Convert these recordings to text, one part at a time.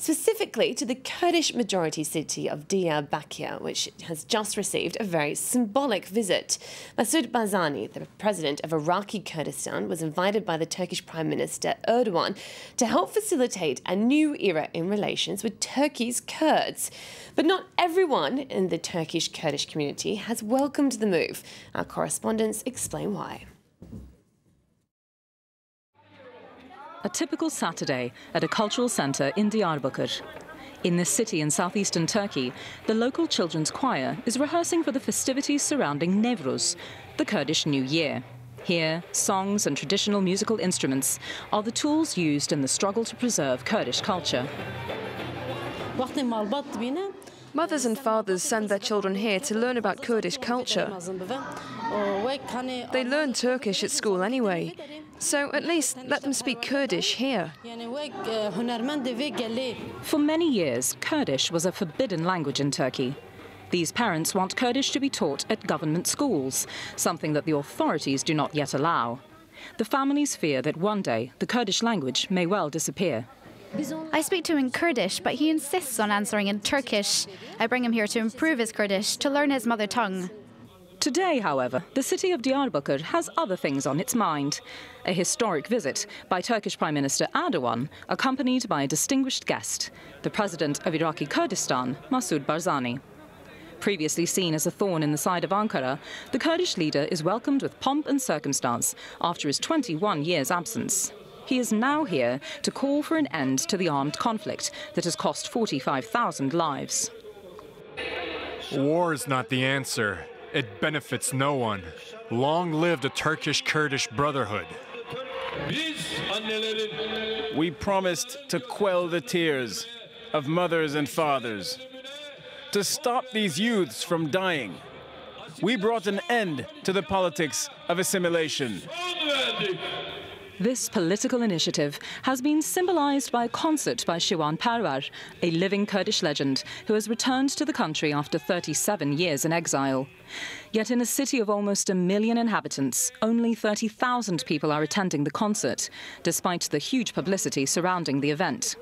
specifically to the Kurdish-majority city of Diyarbakir, which has just received a very symbolic visit. Massoud Barzani, the president of Iraqi Kurdistan, was invited by the Turkish Prime Minister Erdogan to help facilitate a new era in relations with Turkey's Kurds. But not everyone in the Turkish Kurdish community has welcomed the move. Our correspondents explain why. A typical Saturday at a cultural centre in Diyarbakir. In this city in southeastern Turkey, the local children's choir is rehearsing for the festivities surrounding Nevruz, the Kurdish New Year. Here, songs and traditional musical instruments are the tools used in the struggle to preserve Kurdish culture. Mothers and fathers send their children here to learn about Kurdish culture. They learn Turkish at school anyway, so at least let them speak Kurdish here. For many years, Kurdish was a forbidden language in Turkey. These parents want Kurdish to be taught at government schools, something that the authorities do not yet allow. The families fear that one day the Kurdish language may well disappear. I speak to him in Kurdish, but he insists on answering in Turkish. I bring him here to improve his Kurdish, to learn his mother tongue. Today, however, the city of Diyarbakir has other things on its mind. A historic visit by Turkish Prime Minister Erdogan, accompanied by a distinguished guest, the president of Iraqi Kurdistan, Massoud Barzani. Previously seen as a thorn in the side of Ankara, the Kurdish leader is welcomed with pomp and circumstance after his 21 years' absence. He is now here to call for an end to the armed conflict that has cost 45,000 lives. War is not the answer. It benefits no one. Long live the Turkish-Kurdish brotherhood. We promised to quell the tears of mothers and fathers, to stop these youths from dying. We brought an end to the politics of assimilation. This political initiative has been symbolized by a concert by Shiwan Parvar, a living Kurdish legend who has returned to the country after 37 years in exile. Yet in a city of almost 1 million inhabitants, only 30,000 people are attending the concert, despite the huge publicity surrounding the event.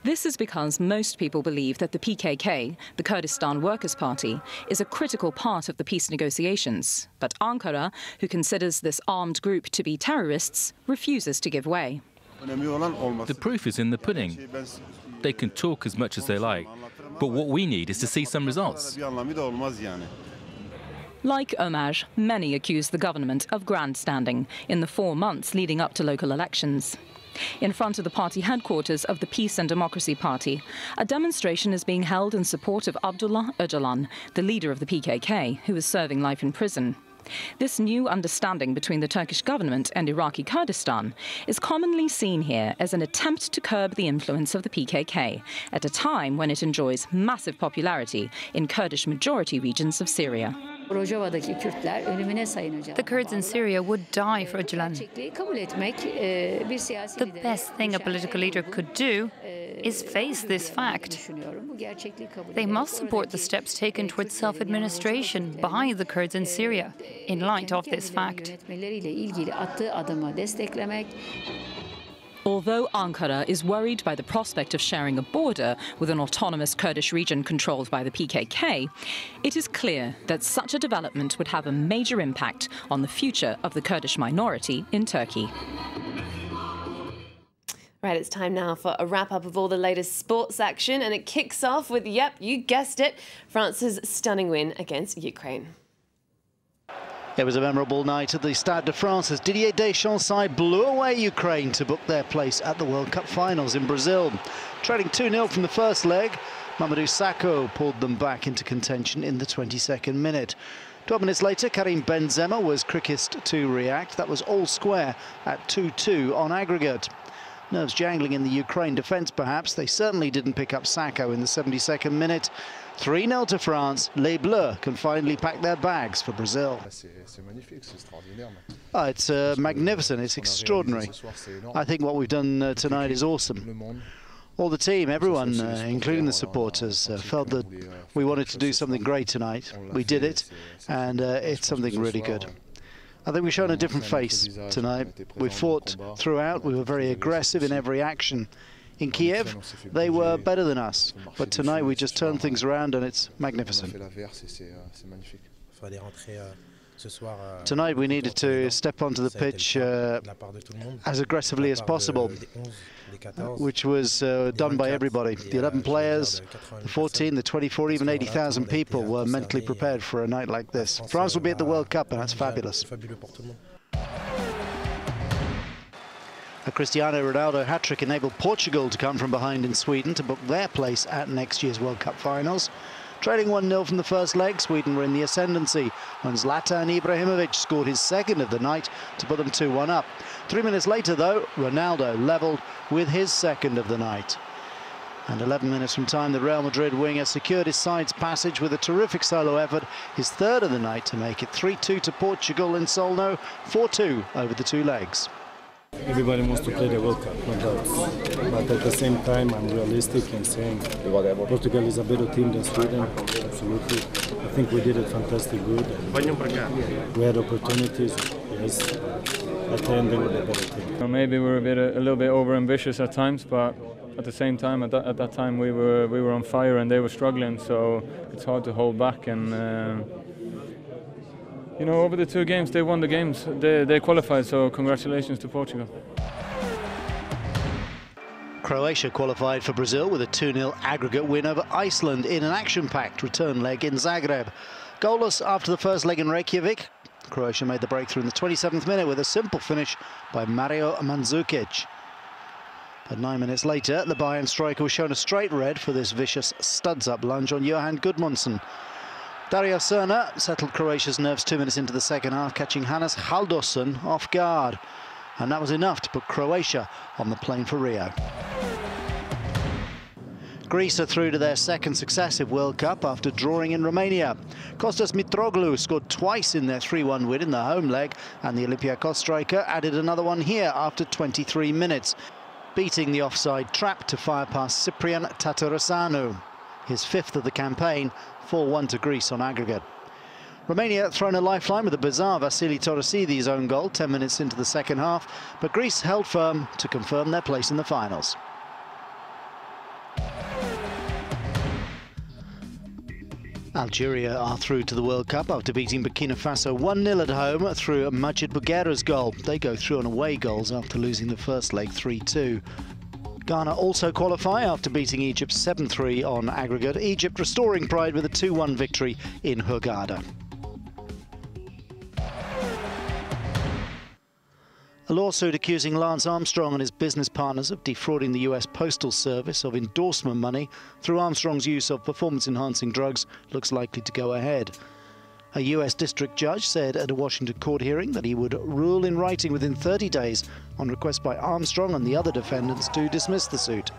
This is because most people believe that the PKK, the Kurdistan Workers Party, is a critical part of the peace negotiations. But Ankara, who considers this armed group to be terrorists, refuses to give way. The proof is in the pudding. They can talk as much as they like, but what we need is to see some results. Like Omar, many accuse the government of grandstanding in the 4 months leading up to local elections. In front of the party headquarters of the Peace and Democracy Party, a demonstration is being held in support of Abdullah Öcalan, the leader of the PKK, who is serving life in prison. This new understanding between the Turkish government and Iraqi Kurdistan is commonly seen here as an attempt to curb the influence of the PKK at a time when it enjoys massive popularity in Kurdish-majority regions of Syria. The Kurds in Syria would die for Öcalan. The best thing a political leader could do is face this fact. They must support the steps taken towards self-administration by the Kurds in Syria in light of this fact. Although Ankara is worried by the prospect of sharing a border with an autonomous Kurdish region controlled by the PKK, it is clear that such a development would have a major impact on the future of the Kurdish minority in Turkey. Right, it's time now for a wrap-up of all the latest sports action, and it kicks off with, yep, you guessed it, France's stunning win against Ukraine. It was a memorable night at the Stade de France as Didier Deschamps' side blew away Ukraine to book their place at the World Cup finals in Brazil. Trailing 2-0 from the first leg, Mamadou Sakho pulled them back into contention in the 22nd minute. 12 minutes later, Karim Benzema was quickest to react. That was all square at 2-2 on aggregate. Nerves jangling in the Ukraine defence, perhaps. They certainly didn't pick up Sakho in the 72nd minute. 3-0 to France. Les Bleus can finally pack their bags for Brazil. It's magnificent. It's extraordinary. I think what we've done tonight is awesome. All the team, everyone, including the supporters, felt that we wanted to do something great tonight. We did it, and it's something really good. I think we've shown a different face tonight. We fought throughout. We were very aggressive in every action. In Kiev, they were better than us, but tonight we just turned things around and it's magnificent. Tonight we needed to step onto the pitch as aggressively as possible, which was done by everybody. The 11 players, the 14, the 24, even 80,000 people were mentally prepared for a night like this. France will be at the World Cup and that's fabulous. A Cristiano Ronaldo hat-trick enabled Portugal to come from behind in Sweden to book their place at next year's World Cup finals. Trailing 1-0 from the first leg, Sweden were in the ascendancy when Zlatan Ibrahimovic scored his second of the night to put them 2-1 up. 3 minutes later, though, Ronaldo levelled with his second of the night. And 11 minutes from time, the Real Madrid winger secured his side's passage with a terrific solo effort, his third of the night to make it 3-2 to Portugal in Solno, 4-2 over the two legs. Everybody wants to play the World Cup, no doubt. But at the same time, I'm realistic in saying Portugal is a better team than Sweden, absolutely. I think we did it fantastic good. We had opportunities, yes. At the end, they were the better team. Maybe we were a little bit over-ambitious at times, but at the same time, at that time, we were on fire and they were struggling, so it's hard to hold back. And you know, over the two games, they won the games. They qualified, so congratulations to Portugal. Croatia qualified for Brazil with a 2-0 aggregate win over Iceland in an action-packed return leg in Zagreb. Goalless after the first leg in Reykjavik, Croatia made the breakthrough in the 27th minute with a simple finish by Mario Mandzukic. But 9 minutes later, the Bayern striker was shown a straight red for this vicious studs-up lunge on Johan Gudmundsson. Dario Serna settled Croatia's nerves 2 minutes into the second half, catching Hannes Halldórsson off guard. And that was enough to put Croatia on the plane for Rio. Greece are through to their second successive World Cup after drawing in Romania. Kostas Mitroglou scored twice in their 3-1 win in the home leg, and the Olympiacos striker added another one here after 23 minutes, beating the offside trap to fire past Cyprian Tatarusanu. His fifth of the campaign, 4-1 to Greece on aggregate. Romania thrown a lifeline with a bizarre Vasili Torosidi's own goal 10 minutes into the second half, but Greece held firm to confirm their place in the finals. Algeria are through to the World Cup after beating Burkina Faso 1-0 at home through Majid Bouguera's goal. They go through on away goals after losing the first leg 3-2. Ghana also qualify after beating Egypt 7-3 on aggregate. Egypt restoring pride with a 2-1 victory in Hurghada. A lawsuit accusing Lance Armstrong and his business partners of defrauding the US Postal Service of endorsement money through Armstrong's use of performance-enhancing drugs looks likely to go ahead. A US district judge said at a Washington court hearing that he would rule in writing within 30 days on request by Armstrong and the other defendants to dismiss the suit.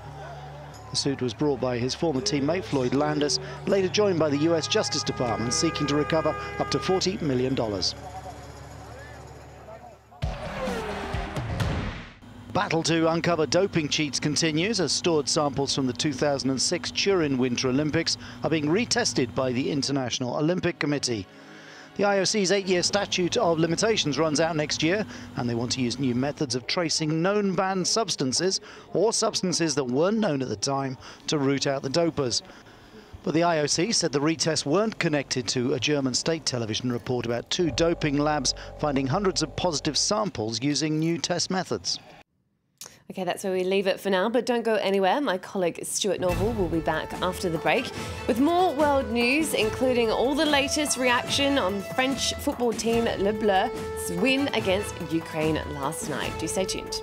The suit was brought by his former teammate Floyd Landis, later joined by the US Justice Department, seeking to recover up to $40 million. Battle to uncover doping cheats continues as stored samples from the 2006 Turin Winter Olympics are being retested by the International Olympic Committee. The IOC's 8-year statute of limitations runs out next year, and they want to use new methods of tracing known banned substances or substances that weren't known at the time to root out the dopers. But the IOC said the retests weren't connected to a German state television report about 2 doping labs finding hundreds of positive samples using new test methods. Okay, that's where we leave it for now, but don't go anywhere. My colleague Stuart Norval will be back after the break with more world news, including all the latest reaction on French football team Le Bleu's win against Ukraine last night. Do stay tuned.